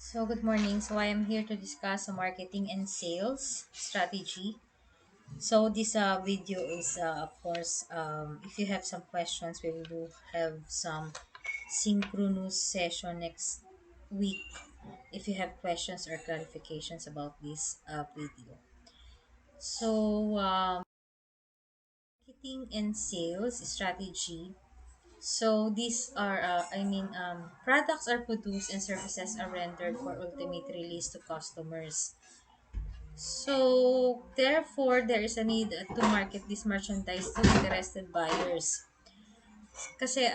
So, good morning. So, I am here to discuss marketing and sales strategy. So, this video is, of course, if you have some questions, we will do have some synchronous session next week if you have questions or clarifications about this video. So, marketing and sales strategy. So, these are, products are produced and services are rendered for ultimate release to customers. So, therefore, there is a need to market this merchandise to interested buyers. Kasi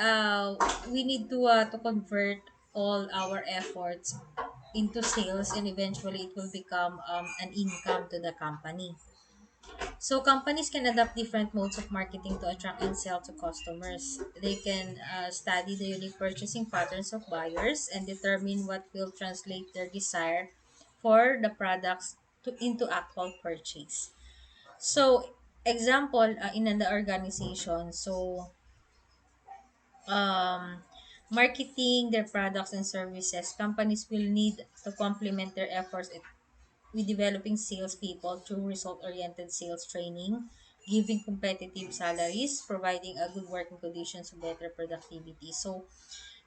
we need to convert all our efforts into sales and eventually it will become an income to the company. So, companies can adopt different modes of marketing to attract and sell to customers. They can study the unique purchasing patterns of buyers and determine what will translate their desire for the products into actual purchase. So, example, in an organization, so um, marketing their products and services, companies will need to complement their efforts with developing salespeople through result-oriented sales training, giving competitive salaries, providing a good working conditions for better productivity. So,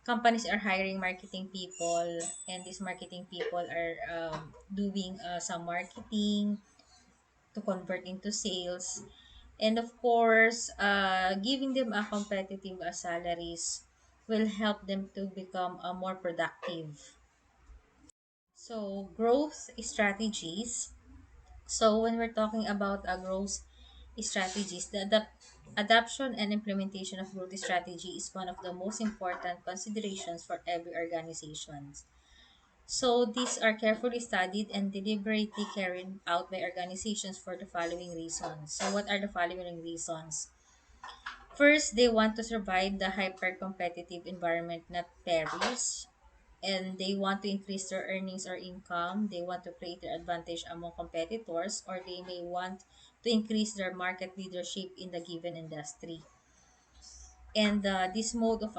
companies are hiring marketing people, and these marketing people are doing some marketing to convert into sales. And of course, giving them a competitive salaries will help them to become more productive. So, growth strategies. So, when we're talking about growth strategies, the adoption and implementation of growth strategy is one of the most important considerations for every organization. So, these are carefully studied and deliberately carried out by organizations for the following reasons. So, what are the following reasons? First, they want to survive the hyper-competitive environment, not perish. And they want to increase their earnings or income. They want to create their advantage among competitors, or they may want to increase their market leadership in the given industry. And this mode of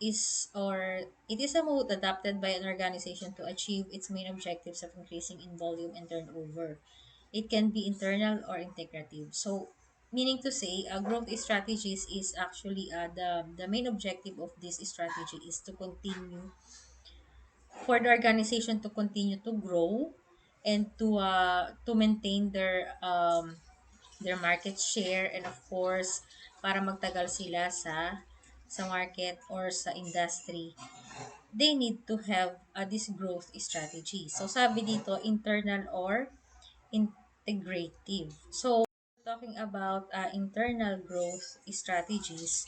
is or it is a mode adopted by an organization to achieve its main objectives of increasing in volume and turnover. It can be internal or integrative. So, meaning to say, growth strategies is actually the main objective of this strategy is to continue for the organization to continue to grow and to maintain their market share, and of course para magtagal sila sa market or sa industry, they need to have this growth strategy. So sabi dito, internal or integrative. So talking about internal growth strategies.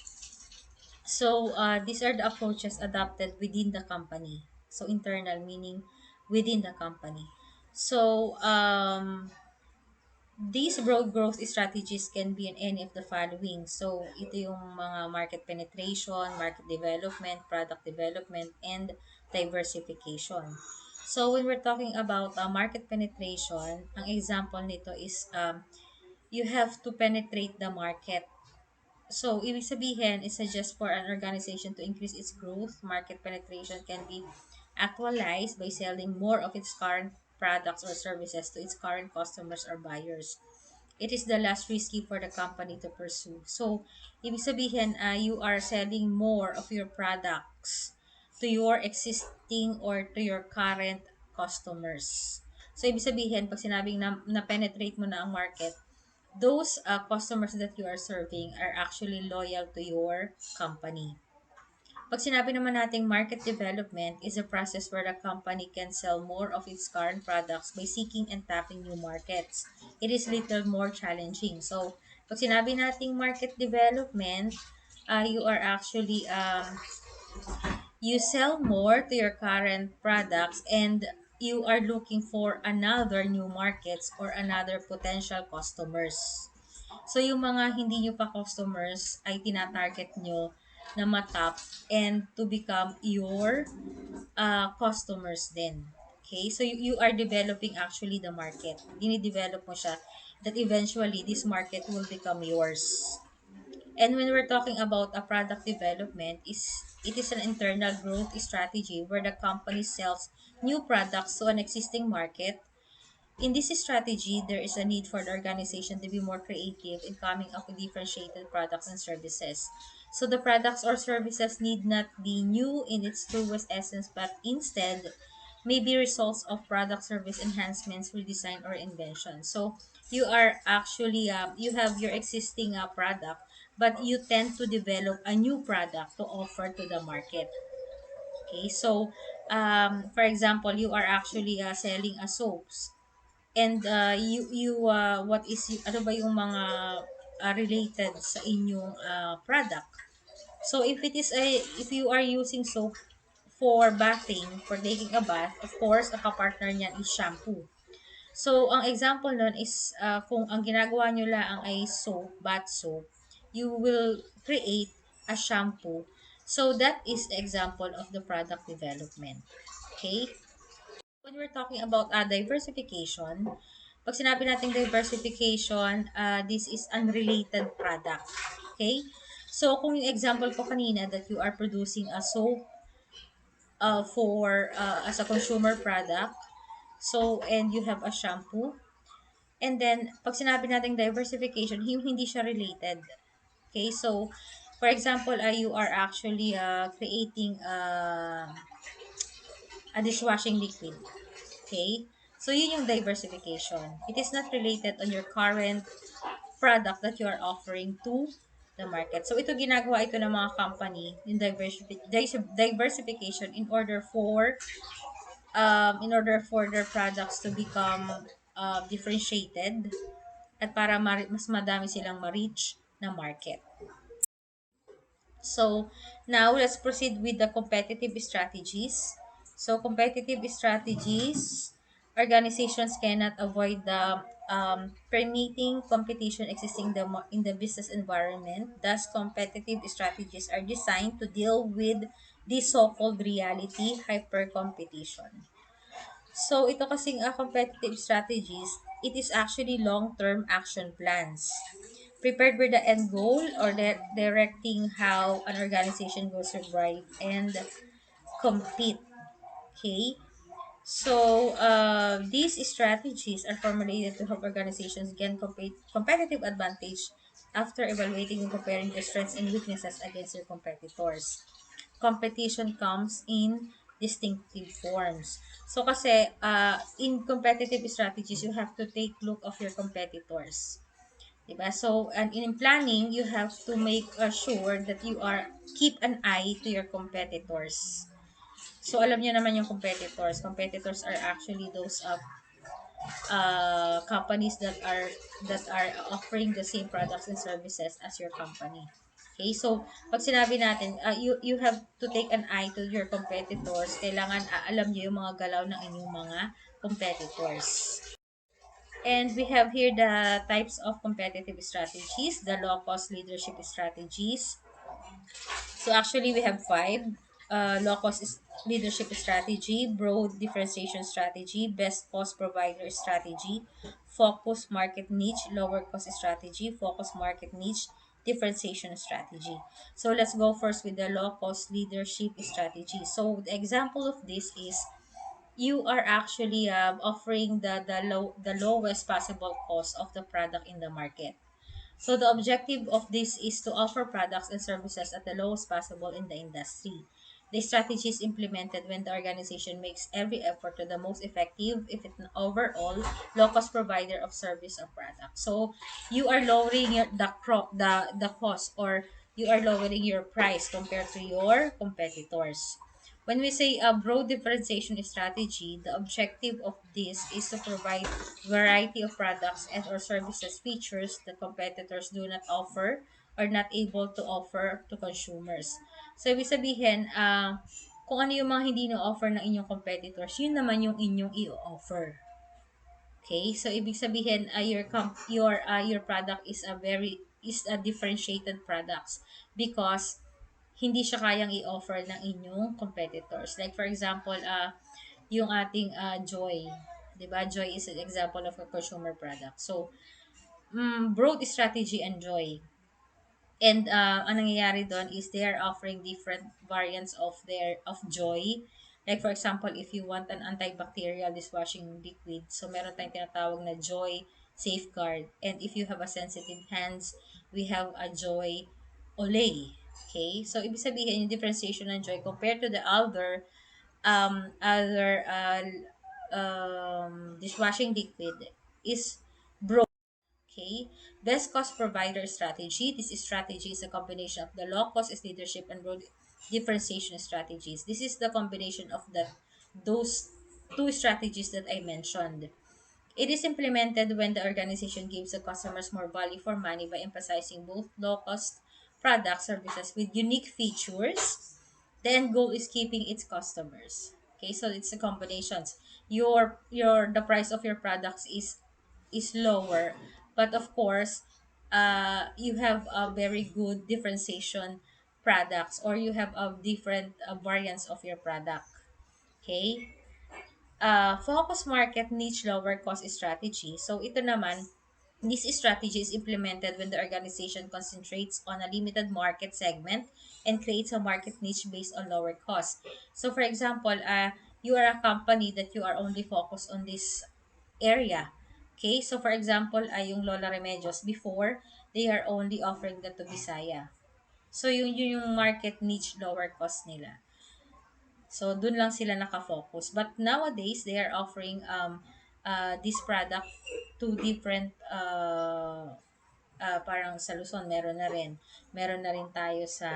So, these are the approaches adopted within the company. So, internal meaning within the company. So, these broad growth strategies can be in any of the following. So, ito yung mga market penetration, market development, product development, and diversification. So, when we're talking about market penetration, ang example nito is you have to penetrate the market. So, ibig sabihin, is suggest for an organization to increase its growth, market penetration can be actualized by selling more of its current products or services to its current customers or buyers. It is the less risky for the company to pursue. So, ibig sabihin, you are selling more of your products to your existing or to your current customers. So, ibig sabihin, pag sinabing na-penetrate mo na ang market, those customers that you are serving are actually loyal to your company. Pag sinabi naman nating market development is a process where the company can sell more of its current products by seeking and tapping new markets. It is little more challenging. So, pag sinabi nating market development, you are actually you sell more to your current products and you are looking for another new markets or another potential customers. So, yung mga hindi nyo pa customers ay tinatarget nyo na matap and to become your customers din. Okay? So, you are developing actually the market. Dinidevelop mo siya that eventually this market will become yours. And when we're talking about a product development, it is an internal growth strategy where the company sells new products to an existing market. In this strategy, there is a need for the organization to be more creative in coming up with differentiated products and services. So the products or services need not be new in its truest essence, but instead may be results of product service enhancements, redesign, or invention. So you are actually you have your existing product, but you tend to develop a new product to offer to the market. Okay, so for example, you are actually selling a soaps, and what is ano ba yung mga related sa inyong product. So if you are using soap for bathing, for taking a bath, of course, ang kapartner niyan is shampoo. So ang example nun is kung ang ginagawa nyo lang ay soap, bath soap, you will create a shampoo. So that is example of the product development. Okay? When we're talking about diversification, pag sinabi natin diversification, this is unrelated product. Okay? So, kung yung example ko kanina that you are producing a soap for as a consumer product, so, and you have a shampoo, and then, pag sinabi natin diversification, hindi siya related. Okay? So, for example, you are actually creating a dishwashing liquid. Okay? So, yun yung diversification. It is not related on your current product that you are offering to the market. So, ito ginagawa ito ng mga company in diversification in order for their products to become differentiated at para mas madami silang ma-reach na market. So, now let's proceed with the competitive strategies. So, competitive strategies, organizations cannot avoid the permitting competition existing in the business environment. Thus, competitive strategies are designed to deal with the so-called reality hyper-competition. So, ito kasing competitive strategies, it is actually long-term action plans prepared with the end goal or directing how an organization will survive and compete. Okay? So, these strategies are formulated to help organizations gain competitive advantage after evaluating and comparing their strengths and weaknesses against their competitors. Competition comes in distinctive forms. So, kasi, in competitive strategies, you have to take look of your competitors. Diba? So, and in planning, you have to make sure that you are keep an eye to your competitors. So, alam niyo naman yung competitors. Competitors are actually those companies that are offering the same products and services as your company. Okay, so pag sinabi natin, you have to take an eye to your competitors. Kailangan alam niyo yung mga galaw ng inyong mga competitors. And we have here the types of competitive strategies, the low-cost leadership strategies. So actually, we have five. Low-cost leadership strategy, broad differentiation strategy, best cost provider strategy, focus market niche, lower cost strategy, focus market niche, differentiation strategy. So let's go first with the low-cost leadership strategy. So the example of this is you are actually offering the lowest possible cost of the product in the market. So the objective of this is to offer products and services at the lowest possible in the industry. The strategy is implemented when the organization makes every effort to the most effective, if it's an overall low-cost provider of service or product. So you are lowering the cost, or you are lowering your price compared to your competitors. When we say a broad differentiation strategy, the objective of this is to provide variety of products and or services features that competitors do not offer or not able to offer to consumers. So, ibig sabihin, kung ano yung mga hindi na-offer ng inyong competitors, yun naman yung inyong i-offer. Okay? So, ibig sabihin, your product is a differentiated products because hindi siya kayang i-offer ng inyong competitors. Like for example, yung ating Joy. 'Di ba? Joy is an example of a consumer product. So, broad strategy and Joy. And ang nangyayari doon is they are offering different variants of joy. Like for example, if you want an antibacterial dishwashing liquid, so meron tayong tinatawag na joy safeguard. And if you have a sensitive hands, we have a joy olay. Okay? So ibig sabihin yung differentiation ng joy compared to the other dishwashing liquid is broad. Okay. Best cost provider strategy. This strategy is a combination of the low cost is leadership and broad differentiation strategies. This is the combination of those two strategies that I mentioned. It is implemented when the organization gives the customers more value for money by emphasizing both low cost products services with unique features. The end goal is keeping its customers. Okay, so it's a combinations. Your the price of your products is lower, but of course, you have a very good differentiation products, or you have a different variants of your product. Okay, focus market niche lower cost strategy. So ito naman, this strategy is implemented when the organization concentrates on a limited market segment and creates a market niche based on lower cost. So for example, you are a company that you are only focused on this area. Okay, so for example, yung Lola Remedios before, they are only offering that to Bisaya. So yun yung market niche lower cost nila. So, dun lang sila nakafocus. But nowadays, they are offering this product to different, parang sa Luzon, meron na rin. Meron na rin tayo sa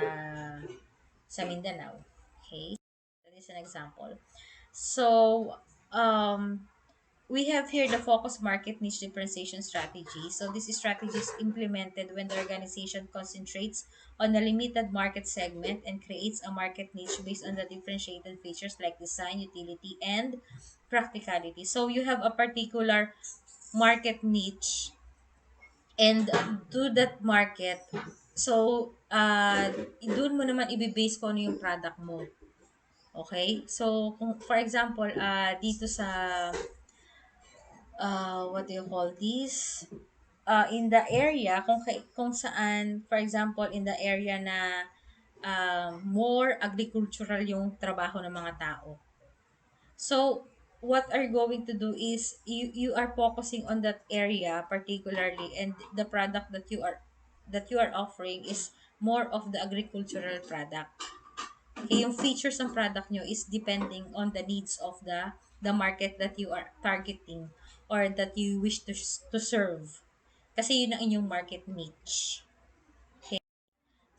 Mindanao. Okay? That is an example. So, we have here the focus market niche differentiation strategy. So this strategy is implemented when the organization concentrates on a limited market segment and creates a market niche based on the differentiated features like design, utility, and practicality. So you have a particular market niche, and to that market, so doon mo naman ibibase kung ano yung product mo. Okay? So, kung, for example, dito sa what do you call this? In the area kung saan, for example, in the area na more agricultural yung trabaho ng mga tao. So what are you going to do is you are focusing on that area particularly, and the product that you are offering is more of the agricultural product. Okay, yung features ng product nyo is depending on the needs of the market that you are targeting or that you wish to serve. Kasi yun ang inyong market niche.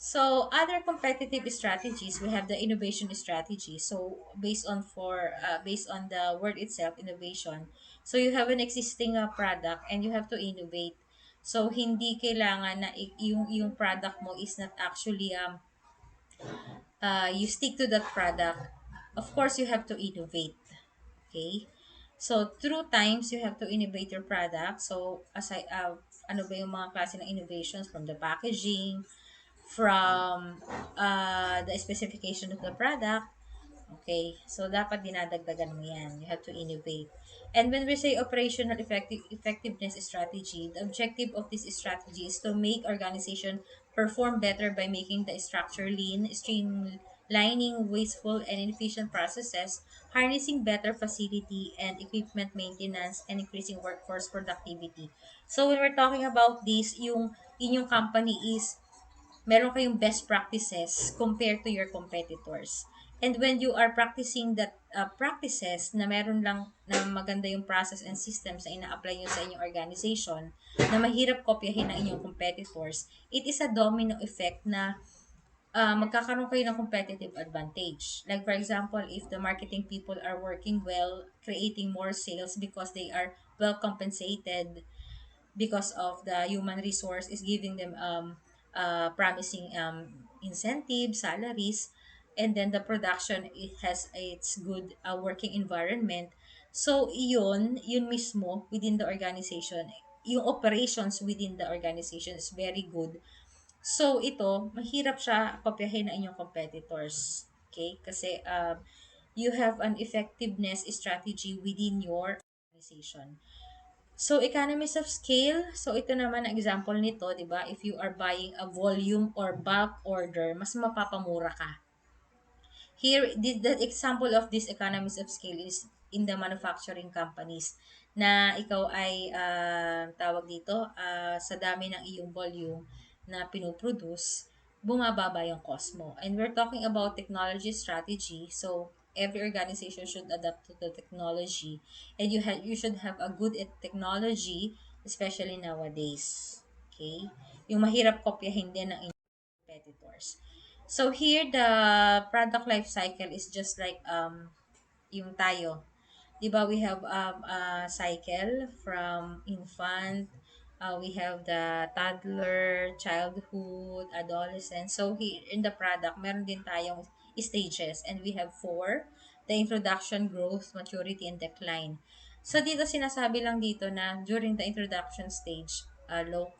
So, other competitive strategies, we have the innovation strategy. So, based on the word itself, innovation. So, you have an existing product and you have to innovate. So, hindi kailangan na yung product mo is not actually you stick to that product. Of course, you have to innovate. Okay? So, through times, you have to innovate your product. So, ano ba yung mga klase ng innovations from the packaging, from the specification of the product. Okay, so dapat dinadagdagan mo yan. You have to innovate. And when we say operational effectiveness strategy, the objective of this strategy is to make organization perform better by making the structure lean, streamlining wasteful and inefficient processes, harnessing better facility and equipment maintenance, and increasing workforce productivity. So when we're talking about this, yung inyong company is meron kayong best practices compared to your competitors. And when you are practicing that practices na meron lang na maganda yung process and systems na ina-apply nyo sa inyong organization na mahirap kopyahin ng inyong competitors, it is a domino effect na magkakaroon kayo ng competitive advantage. Like for example, if the marketing people are working well, creating more sales because they are well compensated, because of the human resource is giving them promising incentives, salaries, and then the production it has its good working environment. So yun mismo within the organization, yung operations within the organization is very good. So ito, mahirap siya kopyahin ng inyong competitors. Okay? Kasi you have an effectiveness strategy within your organization. So, economies of scale. So, ito naman ang example nito, di ba? If you are buying a volume or bulk order, mas mapapamura ka. Here, the example of this economies of scale is in the manufacturing companies na ikaw ay tawag dito, sa dami ng iyong volume na pinoproduce, bumababa yung cost mo. And we're talking about technology strategy. So, every organization should adapt to the technology, and you should have a good at technology, especially nowadays. Okay? Yung mahirap kopyahin din ng competitors. So here the product life cycle is just like yung tayo. 'Di ba we have a cycle from infant, we have the toddler, childhood, adolescence. So here in the product, meron din tayong stages, and we have four: the introduction, growth, maturity, and decline. So dito sinasabi lang dito na during the introduction stage, low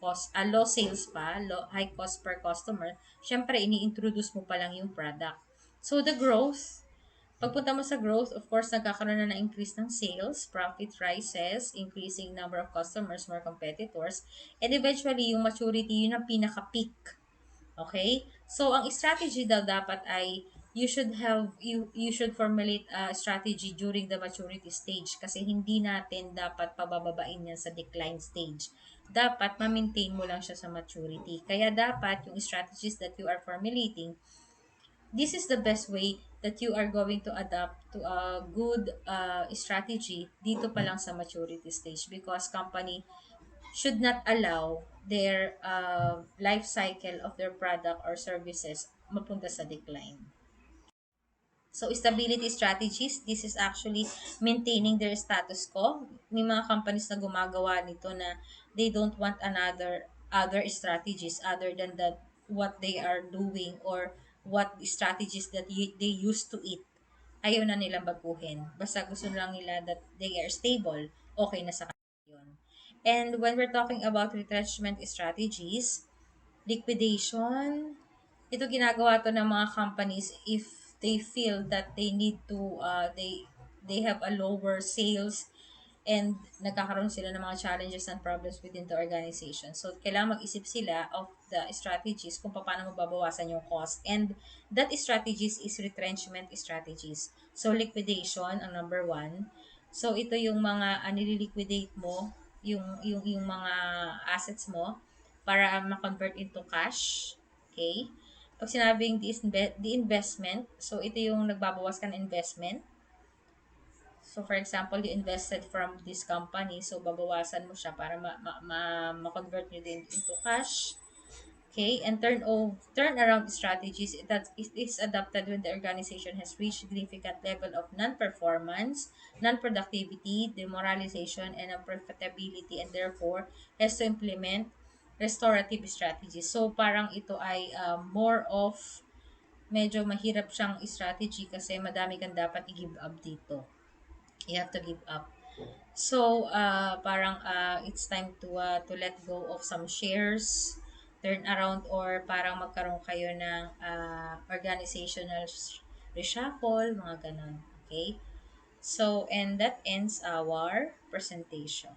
sales pa, high cost per customer, syempre ini-introduce mo pa lang yung product. So the growth, pagpunta mo sa growth, of course, nagkakaroon na ng increase ng sales, profit rises, increasing number of customers, more competitors, and eventually, yung maturity, yun ang pinaka-peak. Okay? So, ang strategy daw dapat ay you should formulate a strategy during the maturity stage kasi hindi natin dapat pabababain yan sa decline stage. Dapat ma-maintain mo lang siya sa maturity. Kaya dapat yung strategies that you are formulating, this is the best way that you are going to adapt to a good strategy dito pa lang sa maturity stage, because company should not allow their life cycle of their product or services mapunta sa decline. So, stability strategies, this is actually maintaining their status quo. May mga companies na gumagawa nito na they don't want other strategies other than that what they are doing, or what strategies that they used to eat. Ayaw na nilang baguhin. Basta gusto lang nila that they are stable, okay na sa kanila yun. And when we're talking about retrenchment strategies, liquidation, ito ginagawa to ng mga companies if they feel that they have a lower sales, and nagkakaroon sila ng mga challenges and problems within the organization. So, kailangan mag-isip sila of the strategies kung paano mababawasan yung cost. And that strategies is retrenchment strategies. So, liquidation ang number one. So, ito yung mga nililiquidate mo, yung mga assets mo para ma-convert into cash. Okay? Pag sinabing the investment, so ito yung nagbabawas ka ng investment. So, for example, you invested from this company, so babawasan mo siya para ma-convert nyo din into cash. Okay, and turnaround strategies, it is adopted when the organization has reached significant level of non-performance, non-productivity, demoralization, and unprofitability, and therefore has to implement restorative strategies. So, parang ito ay more of medyo mahirap siyang strategy kasi madami kang dapat i-give up dito. You have to give up. So, parang it's time to let go of some shares, turn around, or parang magkaroon kayo ng organizational reshuffle, mga ganon. Okay? So, and that ends our presentation.